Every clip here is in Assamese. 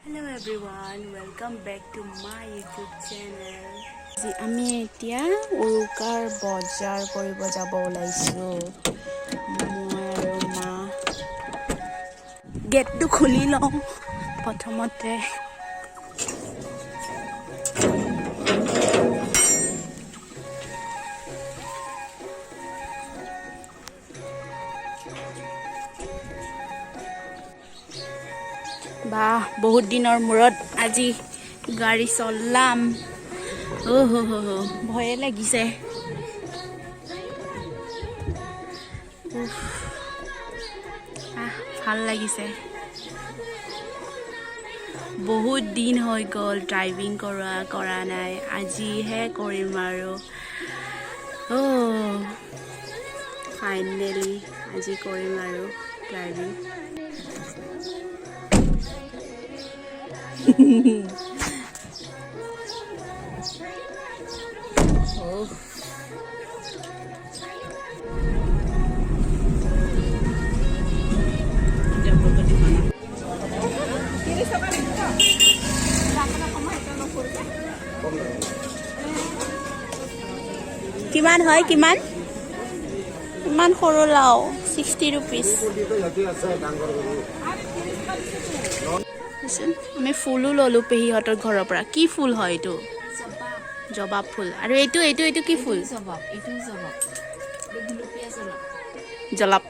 Hello everyone, welcome back to my YouTube channel. আমি এতিয়া উৰুকাৰ বজাৰ কৰিব যাব ওলাইছো। মই আৰু মা গেটটো খুলি লওঁ প্ৰথমতে। বাহ, বহুত দিনৰ মূৰত আজি গাড়ী চলাম। ভয়ে লাগিছে। ভাল লাগিছে। বহুত দিন হৈ গ'ল ড্ৰাইভিং কৰা নাই, আজিহে কৰিম আৰু। ফাইনেলি আজি কৰিম আৰু ড্ৰাইভিং। কিমান হয় কিমান ইমান সৰু লাও 60 rupees। আমি ফুলো ললো পেহীহঁতৰ ঘৰৰ পৰা। কি ফুল হয় এইটো? জবাব ফুল। আৰু এইটো এইটো এইটো কি ফুল? জলাপ।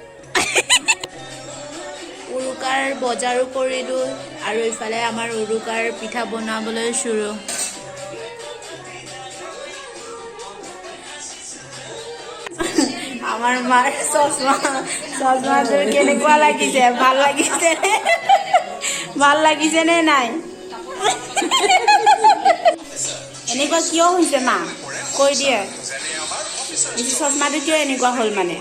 উৰুকাৰ বজাৰো কৰিলো আৰু ইফালে আমাৰ উৰুকাৰ পিঠা বনাবলৈ শুৰু। আমাৰ মাৰ চশমাটো কেনেকুৱা লাগিছে? ভাল লাগিছে নে? ভাল লাগিছে নে নাই? এনেকুৱা কিয় হৈছে মা? কৈ দিয়ে চশমাটো কিয় এনেকুৱা হ'ল? মানে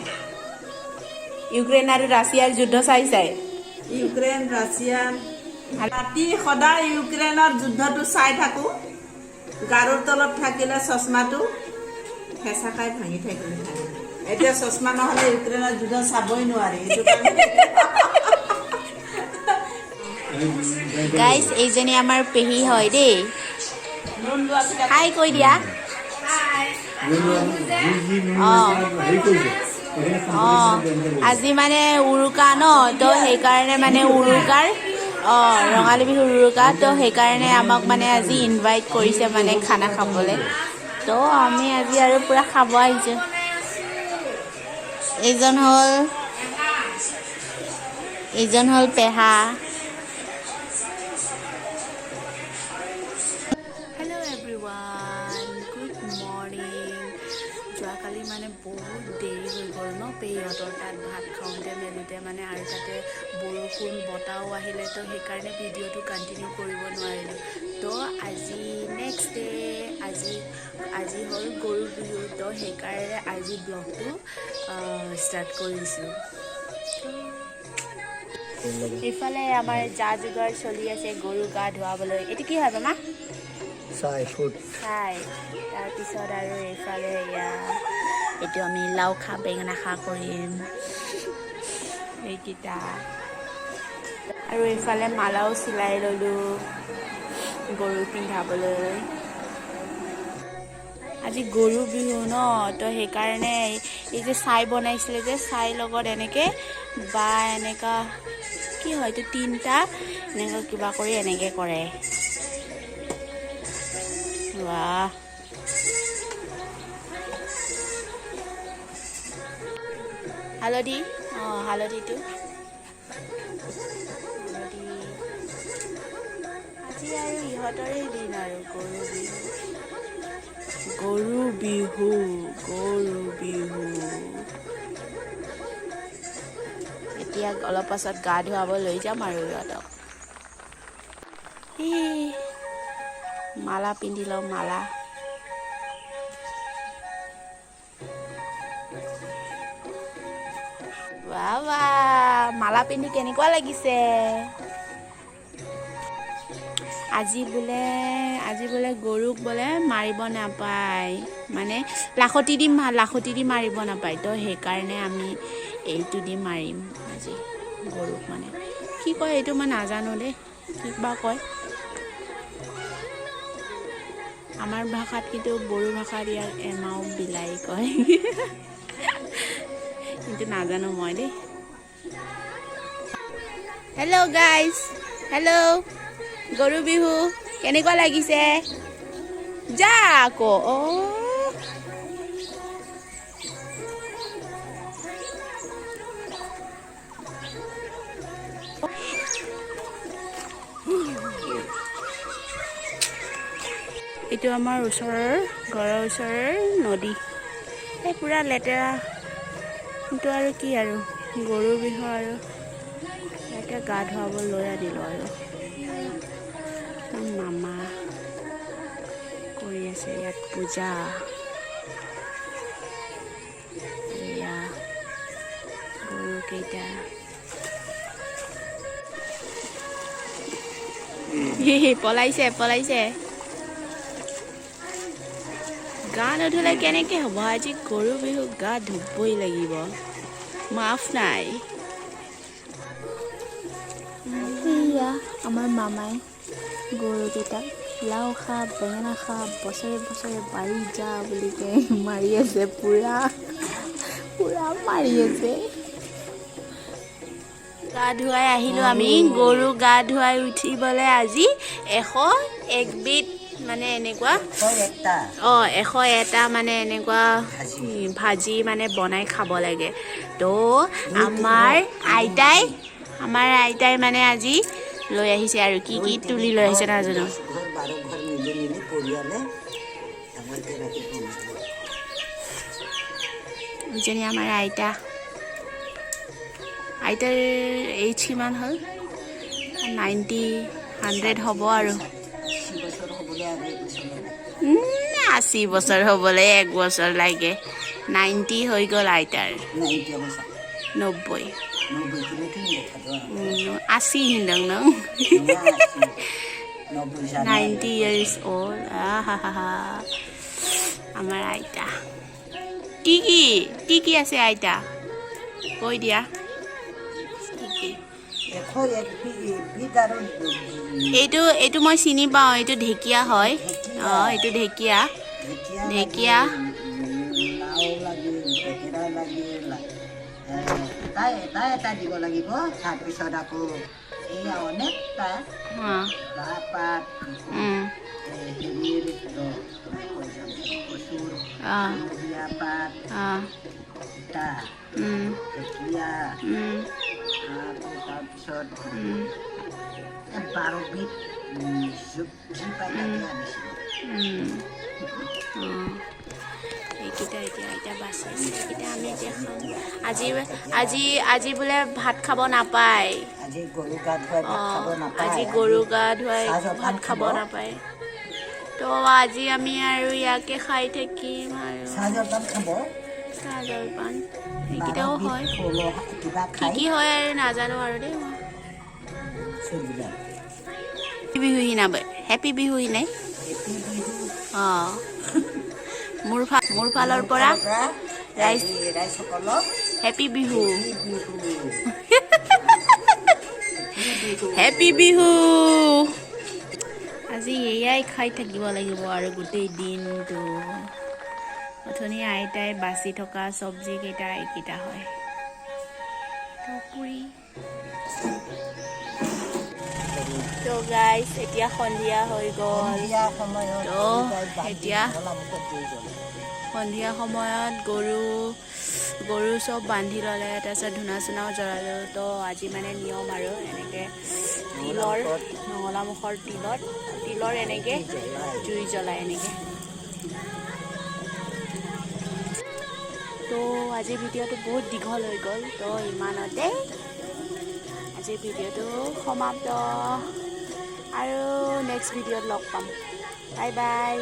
ইউক্ৰেইন আৰু ৰাছিয়াৰ যুদ্ধ চাই ইউক্ৰেইন ৰাছিয়া ৰাতি সদায় ইউক্ৰেইনৰ যুদ্ধটো চাই থাকো। গাৰুৰ তলত থাকিলে চশমাটো হেঁচা খাই ভাঙি থাকিলে। এতিয়া চশমা নহ'লে ইউক্ৰেইনৰ যুদ্ধ চাবই নোৱাৰি। গাইজ, এইজনী আমাৰ পেহী হয় দেই। হাই কৈ দিয়া। আজি মানে উৰুকা ন, তো সেইকাৰণে মানে উৰুকাৰ ৰঙালী বিহুৰ উৰুকা, তো সেইকাৰণে আমাক মানে আজি ইনভাইট কৰিছে মানে খানা খাবলৈ। তো আমি আজি আৰু পুৰা খাব আহিছোঁ। এইজন হ'ল পেহা। Hello' everyone, good morning. যোৱাকালি মানে বহুত দেৰি হৈ গ'ল ন পেহীহঁতৰ তাত ভাত খাওঁতে মেলোঁতে মানে, আৰু তাতে বৰষুণ বতাহও আহিলে, তো সেইকাৰণে ভিডিঅ'টো কণ্টিনিউ কৰিব নোৱাৰিলোঁ। তো আজি নেক্সট ডে, আজি হ'ল গৰু বিহু, তো সেইকাৰণে আজি ব্লগটো ষ্টাৰ্ট কৰিছোঁ। এইফালে আমাৰ যা যোগাৰ চলি আছে গৰু গা ধুৱাবলৈ। এইটো কি হয় মামা? চাই। তাৰপিছত আৰু এইফালে এইটো আমি লাও খা বেঙেনা খা কৰিম এইকেইটা। আৰু এইফালে মালাও চিলাই ল'লোঁ গৰু পিন্ধাবলৈ। আজি গৰু বিহু ন, তো সেইকাৰণে এই যে চাই বনাইছিলে যে, চাই লগত এনেকৈ বা এনেকুৱা কি হয় এইটো তিনিটা এনেকৈ কিবা কৰি এনেকৈ কৰে। বাহ, হালধি, হালধিটো আজি আৰু ইহঁতৰে দিন আৰু গৰু বিহু। এতিয়া অলপ পাছত গা ধুৱাব লৈ যাম আৰু ইহঁতক। মালা পিন্ধি লওঁ, মালা। বাবা, মালা পিন্ধি কেনেকুৱা লাগিছে? আজি বোলে গৰুক বোলে মাৰিব নাপায়, মানে লাখতি দি মাৰিব নাপায়। তো সেইকাৰণে আমি এইটো দি মাৰিম আজি গৰুক। মানে কি কয় এইটো মই নাজানো দেই, কি বা কয়। আমাৰ ভাষাত কিন্তু বড়ো ভাষাত ইয়াক এমাও বিলাই কয় কিন্তু নাজানো মই দেই হেল্ল' গাইজ হেল্ল' গৰু বিহু কেনেকুৱা লাগিছে যা আকৌ এইটো আমাৰ ওচৰৰ ঘৰৰ ওচৰৰ নদী এই পুৰা লেতেৰা কিন্তু আৰু কি আৰু গৰু বিহু আৰু ইয়াতে গা ধুৱাব লৈ আনিলোঁ আৰু মামা কৰি আছে ইয়াত পূজা এয়া গৰুকেইটা পলাইছে গা নুধুলে কেনেকৈ হ'ব আজি গৰু বিহু গা ধুবই লাগিব মাফ নাই এয়া আমাৰ মামাই গৰুকেইটাক লাও খা বেঙেনা খা বছৰে বছৰে বাঢ়ি যা বুলি কৈ মাৰি আছে পুৰা মাৰি আছে গা ধুৱাই আহিলোঁ আমি গৰু গা ধুৱাই উঠিবলৈ আজি 101 বিধ মানে এনেকুৱা 101টা মানে এনেকুৱা ভাজি মানে বনাই খাব লাগে তো আমাৰ আইতাই মানে আজি লৈ আহিছে আৰু কি তুলি লৈ আহিছে নাজানো যেনে আমাৰ আইতাৰ এইজ কিমান হ'ল 90-100 হ'ব আৰু 80 বছৰ হ'বলৈ 1 বছৰ লাগে 90 হৈ গ'ল আইতাৰ 90 80 হিন্দং ন 90 years old আমাৰ আইতা কি আছে আইতা কৈ দিয়া এইটো মই চিনি পাওঁ এইটো ঢেকীয়া হয় এইটো ঢেকীয়া এটা দিব লাগিব তাৰপিছত আকৌ এয়া অনেকটা পাত কচুৰ পাত ঢেকীয়া তাৰপিছত 12 বিধ যি পাই তাকে আনিছিলোঁ এইকেইটা এতিয়া আইতা বাচিছে এইকেইটা আমি এতিয়া খাম আজি বোলে ভাত খাব নাপায় আজি গৰু গা ধুৱাই ভাত খাব নাপায় তো আজি আমি আৰু ইয়াকে খাই থাকিম আৰু চাহ জলপান এইকেইটাও হয় কি হয় আৰু নাজানো আৰু দেই বিহুহি নাবাই হেপী বিহুহি নাই মোৰ ফালৰ পৰা ৰাইজসকলক হেপী বিহু হেপী বিহু আজি এয়াই খাই থাকিব লাগিব আৰু গোটেই দিনটো অথনি আইতাই বাচি থকা চব্জি কেইটা এইকেইটা হয় পুৰি তো গাইজ এতিয়া সন্ধিয়া হৈ গ'ল তো এতিয়া সন্ধিয়া সময়ত গৰু চব বান্ধি ল'লে তাৰপিছত ধূনা চুনাও জ্বলালোঁ তো আজি মানে নিয়ম আৰু এনেকৈ নঙলামুখৰ তিলৰ এনেকৈ জুই জ্বলায় এনেকৈ তো আজিৰ ভিডিঅ'টো বহুত দীঘল হৈ গ'ল তো ইমানতে আজিৰ ভিডিঅ'টো সমাপ্ত আৰু নেক্সট ভিডিঅ'ত লগ পাম বাই বাই